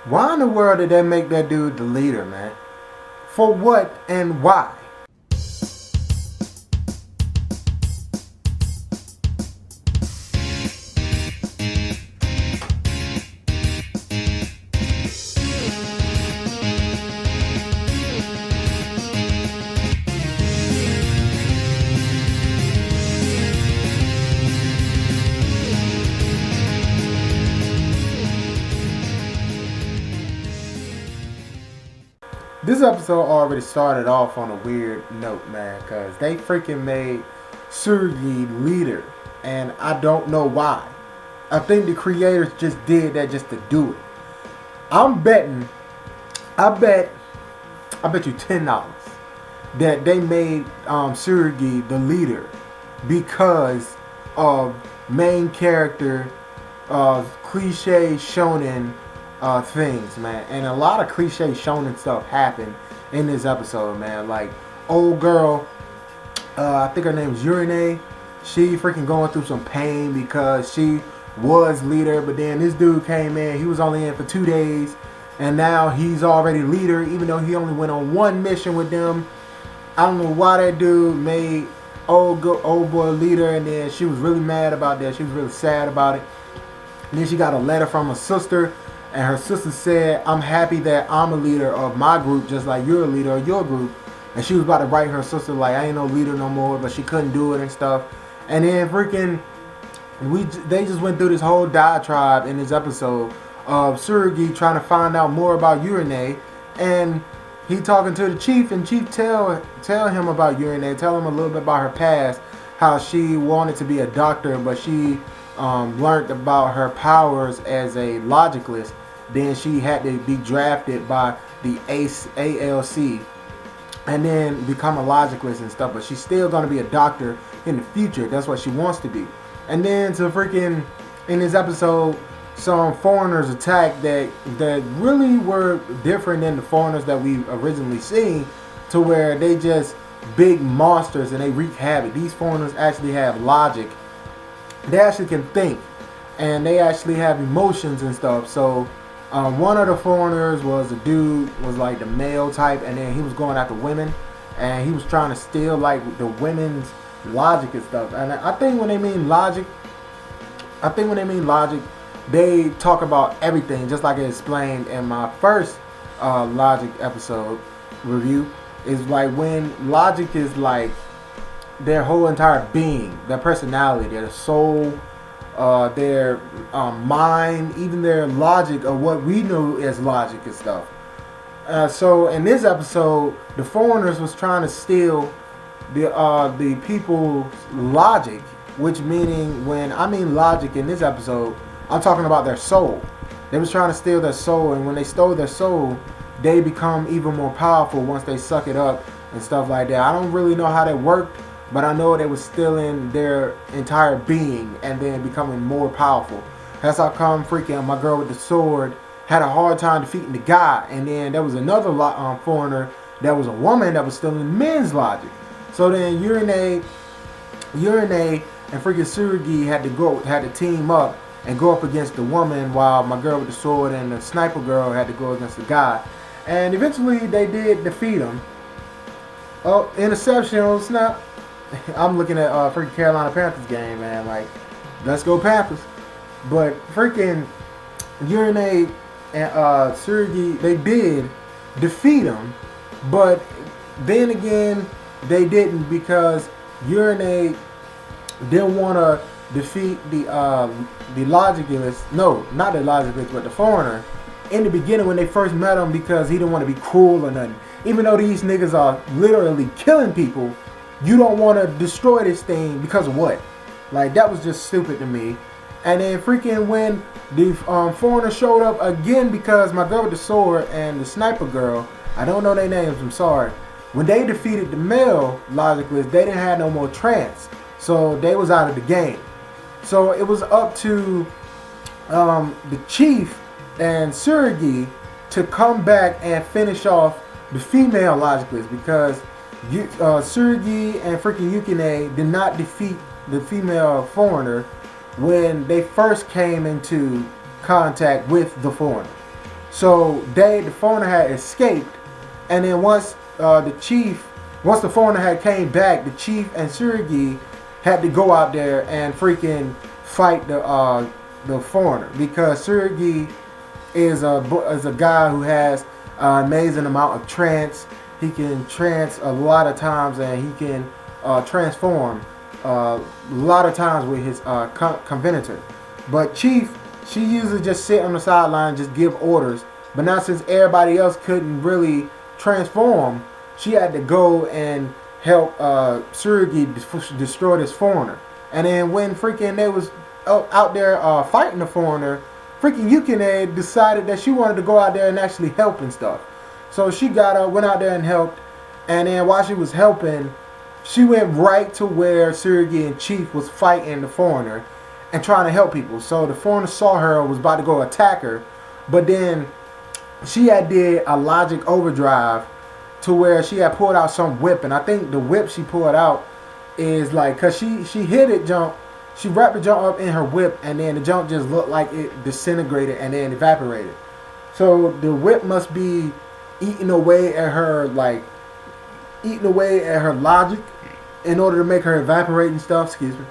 Why in the world did they make that dude the leader, man? For what and why? This episode already started off on a weird note, man, because they freaking made Surgi leader, and I don't know why. I think the creators just did that just to do it. I'm betting, I bet you $10 that they made Surgi the leader because of main character cliche shonen things, man. And a lot of cliche shonen stuff happened in this episode, man. Like, old girl, I think her name is Yurine. She freaking going through some pain because she was leader, but then this dude came in. He was only in for 2 days, and now he's already leader, even though he only went on one mission with them. I don't know why that dude made old boy leader, and then she was really mad about that. She was really sad about it. And then she got a letter from her sister, and her sister said, I'm happy that I'm a leader of my group just like you're a leader of your group. And she was about to write her sister like, I ain't no leader no more, but she couldn't do it and stuff. And then freaking, they just went through this whole diatribe in this episode of Surgi trying to find out more about Yurine. And he talking to the chief, and chief tell him about Yurine, tell him a little bit about her past, how she wanted to be a doctor, but she learned about her powers as a logicalist. Then she had to be drafted by the ALC and then become a logicalist and stuff. But she's still going to be a doctor in the future. That's what she wants to be. And then to freaking, in this episode, some foreigners attacked that really were different than the foreigners that we originally seen, to where they just big monsters and they wreak havoc. These foreigners actually have logic. They actually can think, and they actually have emotions and stuff. So one of the foreigners was a dude, was like the male type, and then he was going after women, and he was trying to steal like the women's logic and stuff. And I think when they mean logic, they talk about everything, just like I explained in my first logic episode review. Is like when logic is like their whole entire being, their personality, their soul, their mind, even their logic of what we know as logic and stuff. So in this episode, the foreigners was trying to steal the people's logic, which meaning when I mean logic in this episode, I'm talking about their soul. They was trying to steal their soul, and when they stole their soul, they become even more powerful once they suck it up and stuff like that. I don't really know how that worked, but I know they was stealing their entire being and then becoming more powerful. That's how come freaking my girl with the sword had a hard time defeating the guy. And then there was another foreigner that was a woman that was stealing men's logic. So then Yurine and freaking Surgi had to team up and go up against the woman, while my girl with the sword and the sniper girl had to go against the guy. And eventually they did defeat him. Oh, interception, oh snap. I'm looking at freaking Carolina Panthers game, man. Like, let's go Panthers. But freaking Yurine and Surgi, they did defeat him. But then again, they didn't, because Yurine didn't want to defeat the logicalist. No, not the logicalist, but the foreigner in the beginning when they first met him, because he didn't want to be cruel or nothing. Even though these niggas are literally killing people, you don't want to destroy this thing because of what? Like, that was just stupid to me. And then freaking when the foreigner showed up again, because my girl with the sword and the sniper girl, I don't know their names, I'm sorry. When they defeated the male logicalist, they didn't have no more trance. So they was out of the game. So it was up to the chief and Surgi to come back and finish off the female logicalist, because Surgi and freaking Yukine did not defeat the female foreigner when they first came into contact with the foreigner. So the foreigner had escaped, and then once the foreigner had came back, the chief and Surigi had to go out there and freaking fight the foreigner, because Surigi is a guy who has an amazing amount of trance. He can trance a lot of times, and he can transform a lot of times with his convenator. But Chief, she usually just sit on the sideline and just give orders. But now since everybody else couldn't really transform, she had to go and help Surigi destroy this foreigner. And then when freaking they was out there fighting the foreigner, freaking Yukine decided that she wanted to go out there and actually help and stuff. So she went out there and helped. And then while she was helping, she went right to where Surigi and Chief was fighting the foreigner and trying to help people. So the foreigner saw her, was about to go attack her, but then she had did a logic overdrive to where she had pulled out some whip, and I think the whip she pulled out is like, cause she hit it jump, she wrapped the jump up in her whip, and then the jump just looked like it disintegrated and then evaporated. So the whip must be eating away at her logic in order to make her evaporate and stuff. Excuse me.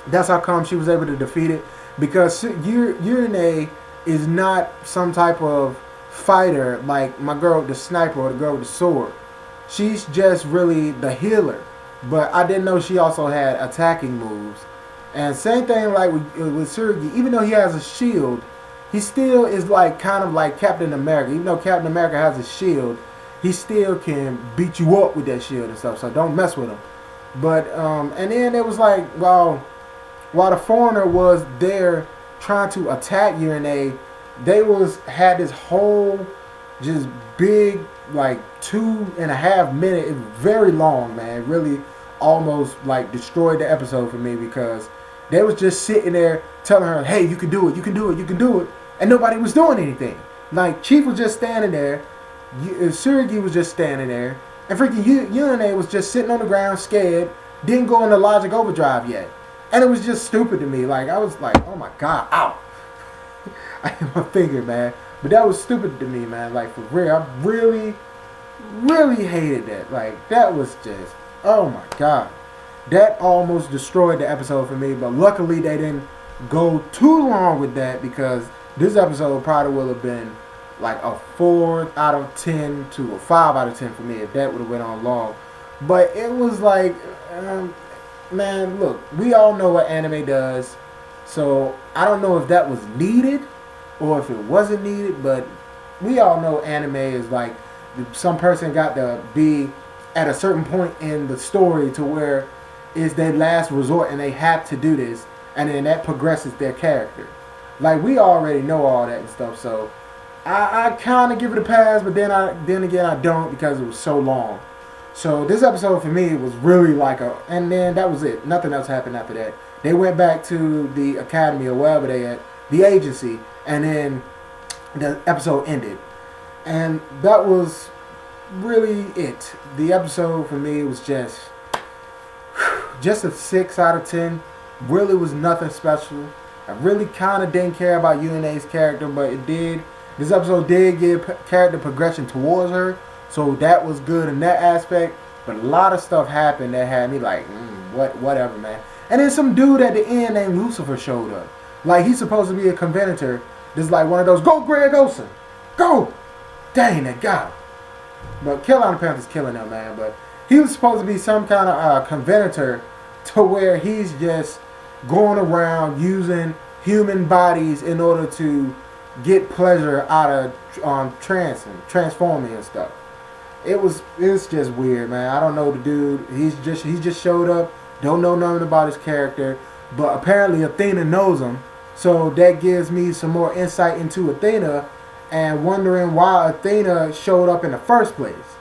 That's how come she was able to defeat it, because Yurine is not some type of fighter like my girl with the sniper or the girl with the sword. She's just really the healer. But I didn't know she also had attacking moves. And same thing like with Surigi, even though he has a shield, he still is like kind of like Captain America. Even though Captain America has a shield, he still can beat you up with that shield and stuff. So don't mess with him. But and then it was like, while the foreigner was there trying to attack Yurine, they had this whole just big like 2.5 minute, it's very long, man. It really almost like destroyed the episode for me, because they was just sitting there telling her, hey, you can do it, you can do it, you can do it, and nobody was doing anything. Like Chief was just standing there, Surigi was just standing there, and freaking Yurine was just sitting on the ground scared, didn't go into logic overdrive yet. And it was just stupid to me. Like I was like, oh my god, ow. I hit my finger, man. But that was stupid to me, man. Like for real, I really, really hated that. Like that was just, oh my god. That almost destroyed the episode for me. But luckily they didn't go too long with that, because this episode probably would have been like a 4 out of 10 to a 5 out of 10 for me if that would have went on long. But it was like, man, look, we all know what anime does. So I don't know if that was needed or if it wasn't needed, but we all know anime is like some person got to be at a certain point in the story to where it's their last resort and they have to do this, and then that progresses their character. Like we already know all that and stuff, so I kind of give it a pass, but then again I don't, because it was so long. So this episode for me was really like and then that was it. Nothing else happened after that. They went back to the academy or wherever they at, the agency, and then the episode ended. And that was really it. The episode for me was just a 6 out of 10. Really was nothing special. I really kind of didn't care about Yurine's character, but it did. This episode did give character progression towards her, so that was good in that aspect. But a lot of stuff happened that had me like, whatever, man. And then some dude at the end named Lucifer showed up. Like he's supposed to be a convenator. This is like one of those, go Greg Olson, go! Dang, that got him. But Carolina Panthers killing him, man. But he was supposed to be some kind of convenator, to where he's just going around using human bodies in order to get pleasure out of transforming and stuff. It's just weird, man. I don't know the dude. He just showed up. Don't know nothing about his character, but apparently Athena knows him, so that gives me some more insight into Athena and wondering why Athena showed up in the first place.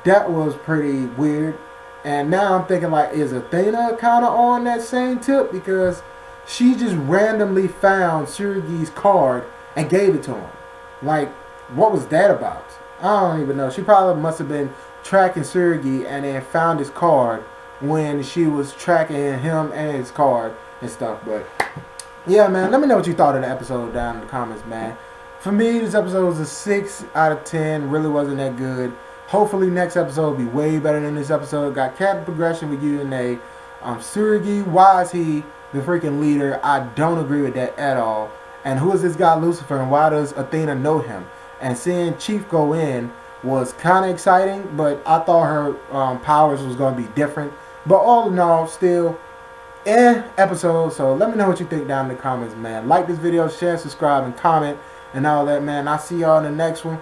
That was pretty weird. And now I'm thinking, like, is Athena kind of on that same tip, because she just randomly found Surigi's card and gave it to him. Like, what was that about? I don't even know. She probably must have been tracking Surigi and then found his card when she was tracking him and his card and stuff. But yeah, man, let me know what you thought of the episode down in the comments, man. For me, this episode was a 6 out of 10. Really wasn't that good. Hopefully, next episode will be way better than this episode. Got character progression with Yurine. Tsurugi, why is he the freaking leader? I don't agree with that at all. And who is this guy Lucifer, and why does Athena know him? And seeing Chief go in was kind of exciting, but I thought her powers was going to be different. But all in all, still, episode. So let me know what you think down in the comments, man. Like this video, share, subscribe, and comment, and all that, man. I'll see y'all in the next one.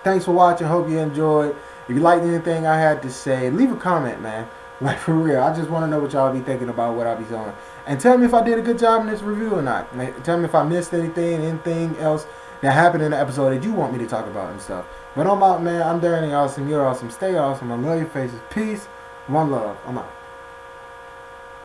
Thanks for watching. Hope you enjoyed. If you liked anything I had to say, leave a comment, man. Like, for real. I just want to know what y'all be thinking about what I be doing. And tell me if I did a good job in this review or not. Tell me if I missed anything else that happened in the episode that you want me to talk about and stuff. But I'm out, man. I'm Darren. Awesome. You're awesome. Stay awesome. I love your faces. Peace. One love. I'm out.